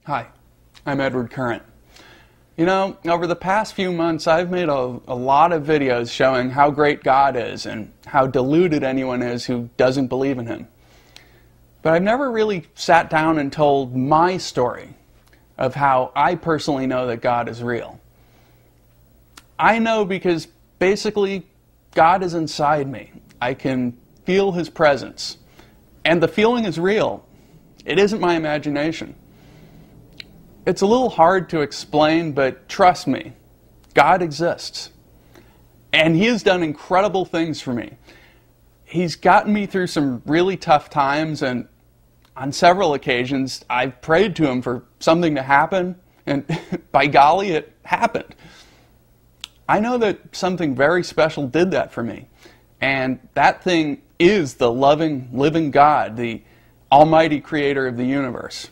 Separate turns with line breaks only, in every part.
Hi, I'm Edward Current. You know, over the past few months I've made a lot of videos showing how great God is and how deluded anyone is who doesn't believe in Him. But I've never really sat down and told my story of how I personally know that God is real. I know because basically God is inside me. I can feel His presence. And the feeling is real. It isn't my imagination. It's a little hard to explain, but trust me, God exists. And He has done incredible things for me. He's gotten me through some really tough times, and on several occasions I've prayed to Him for something to happen, and by golly, it happened. I know that something very special did that for me, and that thing is the loving, living God, the Almighty Creator of the universe.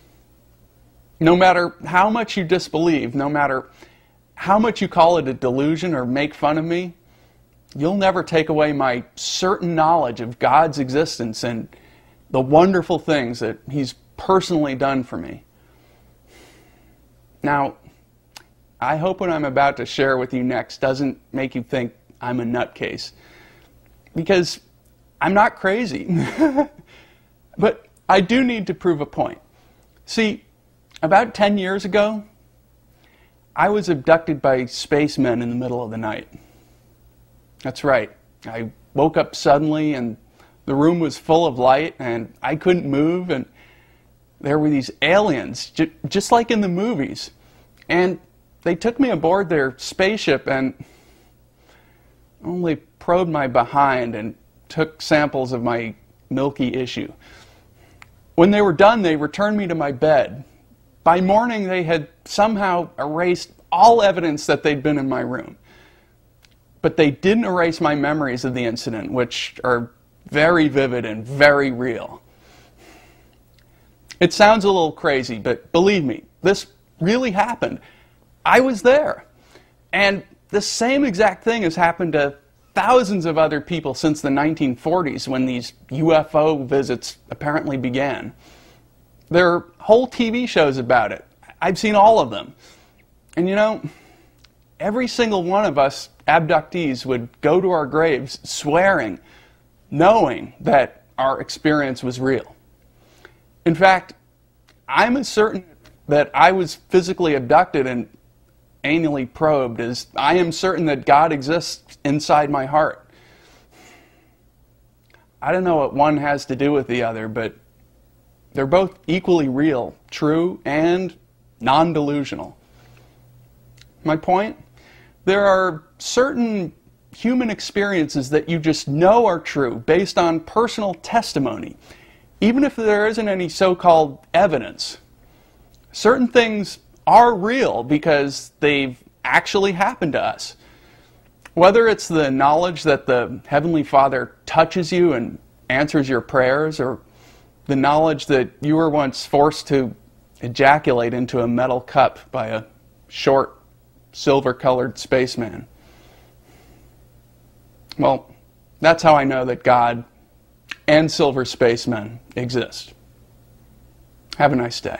No matter how much you disbelieve, no matter how much you call it a delusion or make fun of me, you'll never take away my certain knowledge of God's existence and the wonderful things that He's personally done for me. Now, I hope what I'm about to share with you next doesn't make you think I'm a nutcase, because I'm not crazy. But I do need to prove a point. See, about 10 years ago, I was abducted by spacemen in the middle of the night. That's right. I woke up suddenly and the room was full of light and I couldn't move, and there were these aliens, just like in the movies. And they took me aboard their spaceship and only probed my behind and took samples of my milky issue. When they were done, they returned me to my bed. By morning, they had somehow erased all evidence that they'd been in my room. But they didn't erase my memories of the incident, which are very vivid and very real. It sounds a little crazy, but believe me, this really happened. I was there. And the same exact thing has happened to thousands of other people since the 1940s, when these UFO visits apparently began. There are whole TV shows about it. I've seen all of them. And you know, every single one of us abductees would go to our graves swearing, knowing that our experience was real. In fact, I'm as certain that I was physically abducted and anally probed as I am certain that God exists inside my heart. I don't know what one has to do with the other, but they're both equally real, true, and non-delusional. My point? There are certain human experiences that you just know are true based on personal testimony, even if there isn't any so-called evidence. Certain things are real because they've actually happened to us. Whether it's the knowledge that the Heavenly Father touches you and answers your prayers, or the knowledge that you were once forced to ejaculate into a metal cup by a short, silver-colored spaceman. Well, that's how I know that God and silver spacemen exist. Have a nice day.